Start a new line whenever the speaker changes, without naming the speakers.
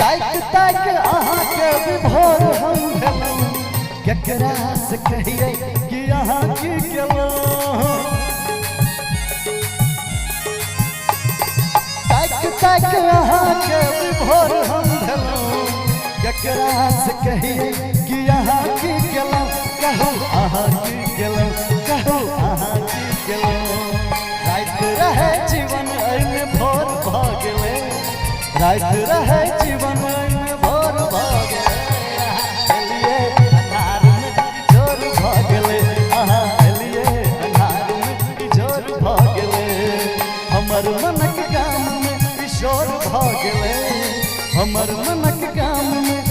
ताक ताक अहाँ के विभोर हम भेलौं केकरा से कहिए कि अहाँ की केलौं ताक ताक अहाँ के विभोर हम भेलौं केकरा से कहिए कि अहाँ की केलौं कहू अहाँ की केलौं कहू अहाँ की केलौं रात रहे जीवन एने भोर भ गेलै रात रहे जीवन में भोर भ गेलै एलिए अन्हार में जोर भ गेलै अहाँ एलिए अन्हार में जोर भ गेलै हमर मनक गाम में किशोर भ गेलै हमर मनक गाम में